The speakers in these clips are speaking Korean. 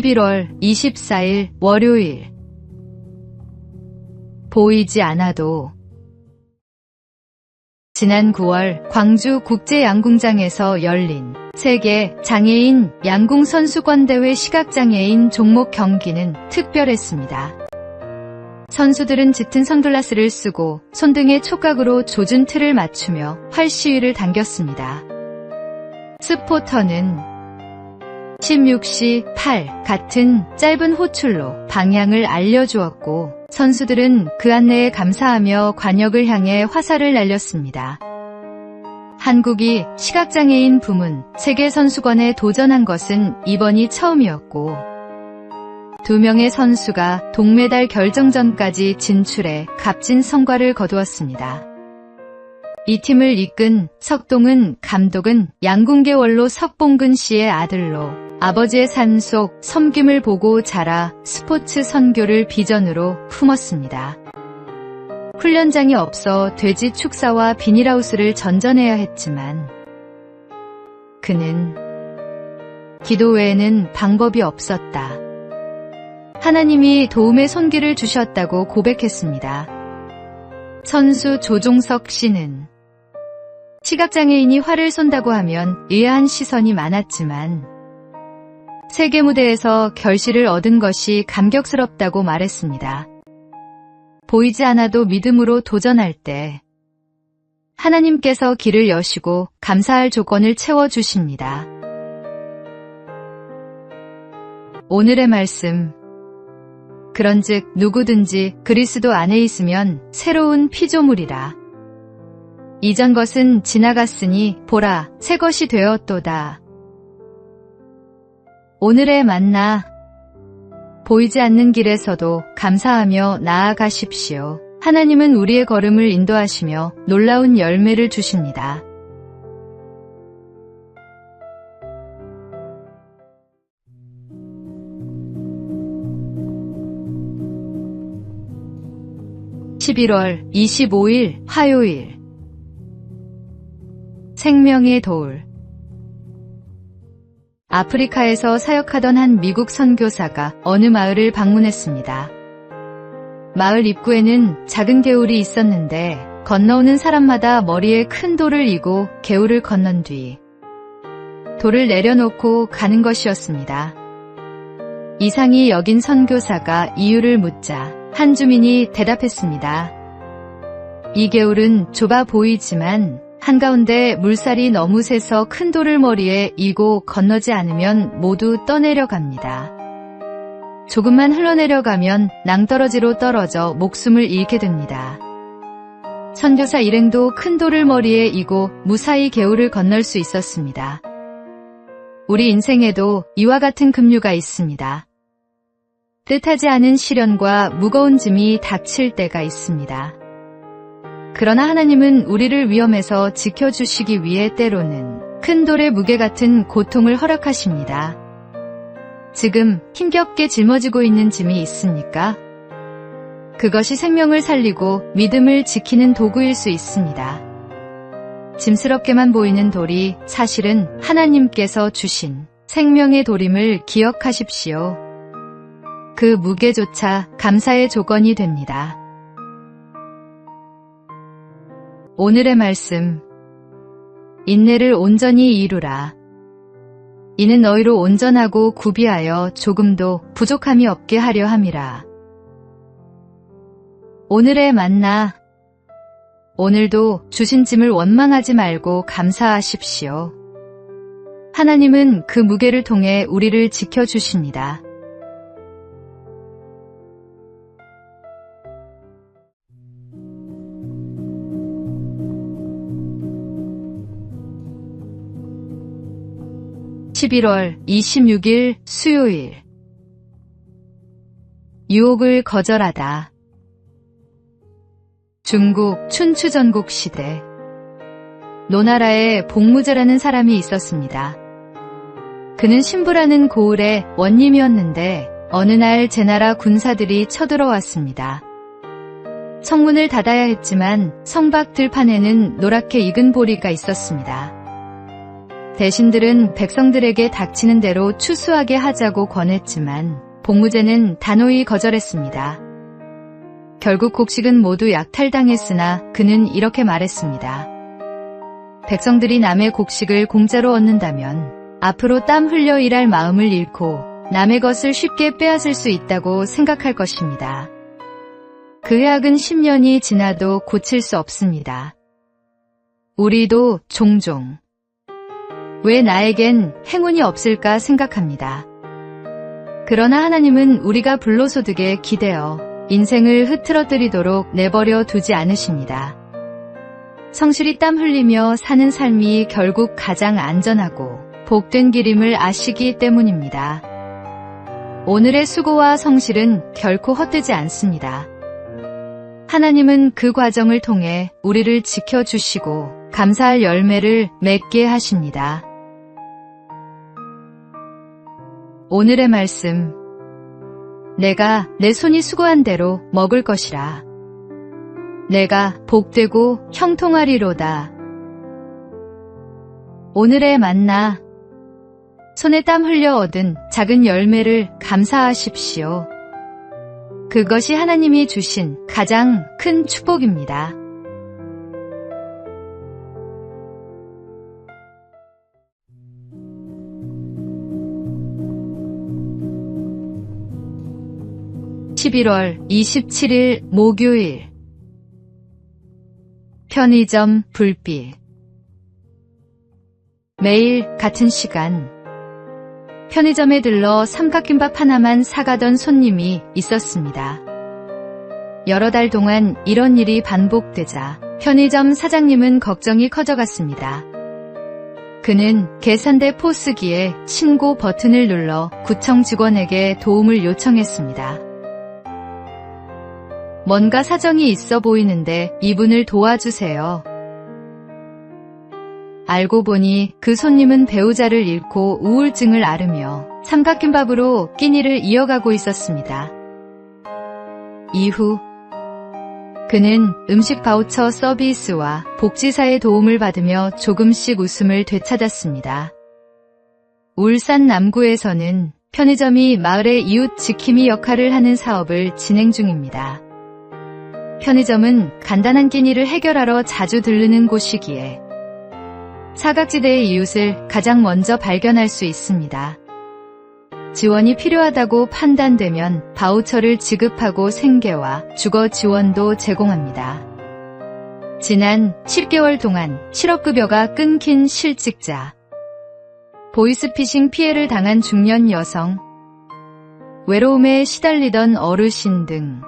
11월 24일 월요일. 보이지 않아도. 지난 9월 광주 국제양궁장에서 열린 세계 장애인 양궁 선수권대회 시각장애인 종목 경기는 특별했습니다. 선수들은 짙은 선글라스를 쓰고 손등에 촉각으로 조준 틀을 맞추며 활 시위를 당겼습니다. 스포터는 16시 8 같은 짧은 호출로 방향을 알려주었고, 선수들은 그 안내에 감사하며 관역을 향해 화살을 날렸습니다. 한국이 시각장애인 부문 세계선수권에 도전한 것은 이번이 처음이었고, 2명의 선수가 동메달 결정전까지 진출해 값진 성과를 거두었습니다. 이 팀을 이끈 석동은 감독은 양궁계 원로 석봉근 씨의 아들로 아버지의 산속 섬김을 보고 자라 스포츠 선교를 비전으로 품었습니다. 훈련장이 없어 돼지 축사와 비닐하우스를 전전해야 했지만 그는 기도 외에는 방법이 없었다. 하나님이 도움의 손길을 주셨다고 고백했습니다. 선수 조종석 씨는 시각장애인이 활을 쏜다고 하면 의아한 시선이 많았지만 세계 무대에서 결실을 얻은 것이 감격스럽다고 말했습니다. 보이지 않아도 믿음으로 도전할 때 하나님께서 길을 여시고 감사할 조건을 채워주십니다. 오늘의 말씀. 그런즉 누구든지 그리스도 안에 있으면 새로운 피조물이라. 이전 것은 지나갔으니 보라, 새 것이 되었도다. 오늘의 만나. 보이지 않는 길에서도 감사하며 나아가십시오. 하나님은 우리의 걸음을 인도하시며 놀라운 열매를 주십니다. (11월 25일) 화요일. 생명의 돌. 아프리카에서 사역하던 한 미국 선교사가 어느 마을을 방문했습니다. 마을 입구에는 작은 개울이 있었는데 건너오는 사람마다 머리에 큰 돌을 이고 개울을 건넌 뒤 돌을 내려놓고 가는 것이었습니다. 이상히 여긴 선교사가 이유를 묻자 한 주민이 대답했습니다. 이 개울은 좁아 보이지만 한가운데 물살이 너무 세서 큰 돌을 머리에 이고 건너지 않으면 모두 떠내려갑니다. 조금만 흘러내려가면 낭떠러지로 떨어져 목숨을 잃게 됩니다. 선교사 일행도 큰 돌을 머리에 이고 무사히 개울을 건널 수 있었습니다. 우리 인생에도 이와 같은 급류가 있습니다. 뜻하지 않은 시련과 무거운 짐이 닥칠 때가 있습니다. 그러나 하나님은 우리를 위험에서 지켜주시기 위해 때로는 큰 돌의 무게 같은 고통을 허락하십니다. 지금 힘겹게 짊어지고 있는 짐이 있습니까? 그것이 생명을 살리고 믿음을 지키는 도구일 수 있습니다. 짐스럽게만 보이는 돌이 사실은 하나님께서 주신 생명의 돌임을 기억하십시오. 그 무게조차 감사의 조건이 됩니다. 오늘의 말씀. 인내를 온전히 이루라. 이는 너희로 온전하고 구비하여 조금도 부족함이 없게 하려 함이라. 오늘의 만나. 오늘도 주신 짐을 원망하지 말고 감사하십시오. 하나님은 그 무게를 통해 우리를 지켜주십니다. (11월 26일) 수요일. 유혹을 거절하다. 중국 춘추전국 시대, 노나라에 복무제라는 사람이 있었습니다. 그는 신부라는 고을의 원님이었는데 어느 날 제나라 군사들이 쳐들어왔습니다. 성문을 닫아야 했지만 성밖 들판에는 노랗게 익은 보리가 있었습니다. 대신들은 백성들에게 닥치는 대로 추수하게 하자고 권했지만 복무제는 단호히 거절했습니다. 결국 곡식은 모두 약탈당했으나 그는 이렇게 말했습니다. 백성들이 남의 곡식을 공짜로 얻는다면 앞으로 땀 흘려 일할 마음을 잃고 남의 것을 쉽게 빼앗을 수 있다고 생각할 것입니다. 그 해악은 10년이 지나도 고칠 수 없습니다. 우리도 종종 왜 나에겐 행운이 없을까 생각합니다. 그러나 하나님은 우리가 불로소득에 기대어 인생을 흐트러뜨리도록 내버려 두지 않으십니다. 성실히 땀 흘리며 사는 삶이 결국 가장 안전하고 복된 길임을 아시기 때문입니다. 오늘의 수고와 성실은 결코 헛되지 않습니다. 하나님은 그 과정을 통해 우리를 지켜주시고 감사할 열매를 맺게 하십니다. 오늘의 말씀. 내가 내 손이 수고한 대로 먹을 것이라. 내가 복되고 형통하리로다. 오늘의 만나. 손에 땀 흘려 얻은 작은 열매를 감사하십시오. 그것이 하나님이 주신 가장 큰 축복입니다. (11월 27일) 목요일. 편의점 불빛. 매일 같은 시간 편의점에 들러 삼각김밥 하나만 사가던 손님이 있었습니다. 여러 달 동안 이런 일이 반복되자 편의점 사장님은 걱정이 커져갔습니다. 그는 계산대 포스기에 신고 버튼을 눌러 구청 직원에게 도움을 요청했습니다. 뭔가 사정이 있어 보이는데 이분을 도와주세요. 알고 보니 그 손님은 배우자를 잃고 우울증을 앓으며 삼각김밥으로 끼니를 이어가고 있었습니다. 이후 그는 음식 바우처 서비스와 복지사의 도움을 받으며 조금씩 웃음을 되찾았습니다. 울산 남구에서는 편의점이 마을의 이웃 지킴이 역할을 하는 사업을 진행 중입니다. 편의점은 간단한 끼니를 해결하러 자주 들르는 곳이기에 사각지대의 이웃을 가장 먼저 발견할 수 있습니다. 지원이 필요하다고 판단되면 바우처를 지급하고 생계와 주거 지원도 제공합니다. 지난 10개월 동안 실업급여가 끊긴 실직자, 보이스피싱 피해를 당한 중년 여성, 외로움에 시달리던 어르신 등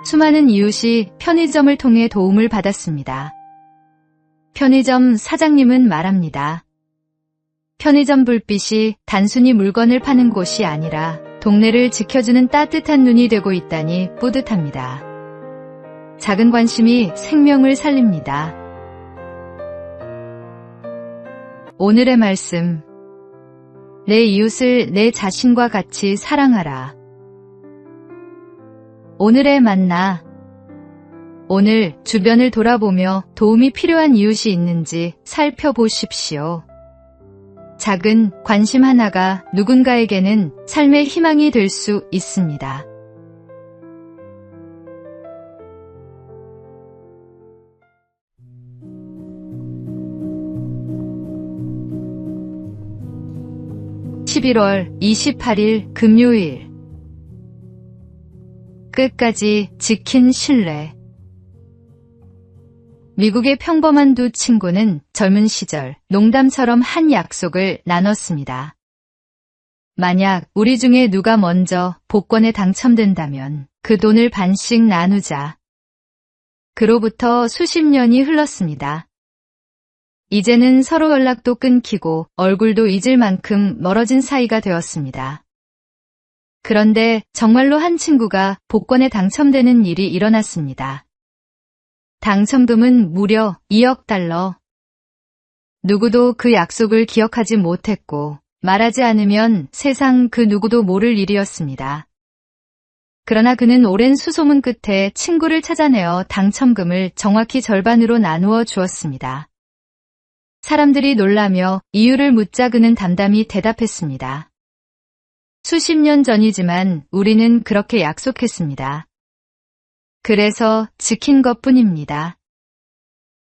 수많은 이웃이 편의점을 통해 도움을 받았습니다. 편의점 사장님은 말합니다. 편의점 불빛이 단순히 물건을 파는 곳이 아니라 동네를 지켜주는 따뜻한 눈이 되고 있다니 뿌듯합니다. 작은 관심이 생명을 살립니다. 오늘의 말씀. 내 이웃을 내 자신과 같이 사랑하라. 오늘의 만나. 오늘 주변을 돌아보며 도움이 필요한 이웃이 있는지 살펴보십시오. 작은 관심 하나가 누군가에게는 삶의 희망이 될 수 있습니다. (11월 28일) 금요일. 끝까지 지킨 신뢰. 미국의 평범한 두 친구는 젊은 시절 농담처럼 한 약속을 나눴습니다. 만약 우리 중에 누가 먼저 복권에 당첨된다면 그 돈을 반씩 나누자. 그로부터 수십 년이 흘렀습니다. 이제는 서로 연락도 끊기고 얼굴도 잊을 만큼 멀어진 사이가 되었습니다. 그런데 정말로 한 친구가 복권에 당첨되는 일이 일어났습니다. 당첨금은 무려 2억 달러. 누구도 그 약속을 기억하지 못했고 말하지 않으면 세상 그 누구도 모를 일이었습니다. 그러나 그는 오랜 수소문 끝에 친구를 찾아내어 당첨금을 정확히 절반으로 나누어 주었습니다. 사람들이 놀라며 이유를 묻자 그는 담담히 대답했습니다. 수십 년 전이지만 우리는 그렇게 약속했습니다. 그래서 지킨 것뿐입니다.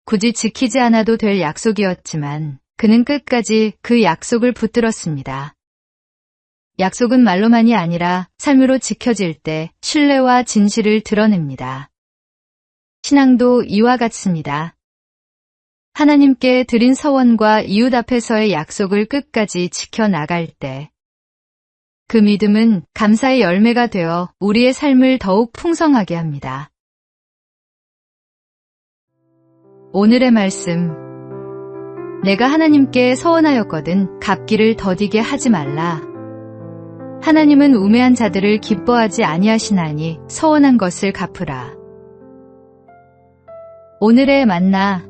굳이 지키지 않아도 될 약속이었지만 그는 끝까지 그 약속을 붙들었습니다. 약속은 말로만이 아니라 삶으로 지켜질 때 신뢰와 진실을 드러냅니다. 신앙도 이와 같습니다. 하나님께 드린 서원과 이웃 앞에서의 약속을 끝까지 지켜나갈 때 그 믿음은 감사의 열매가 되어 우리의 삶을 더욱 풍성하게 합니다. 오늘의 말씀. 내가 하나님께 서원하였거든 갚기를 더디게 하지 말라. 하나님은 우매한 자들을 기뻐하지 아니하시나니 서원한 것을 갚으라. 오늘의 만나.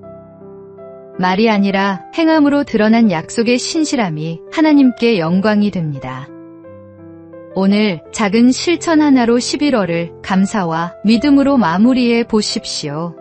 말이 아니라 행함으로 드러난 약속의 신실함이 하나님께 영광이 됩니다. 오늘 작은 실천 하나로 11월을 감사와 믿음으로 마무리해 보십시오.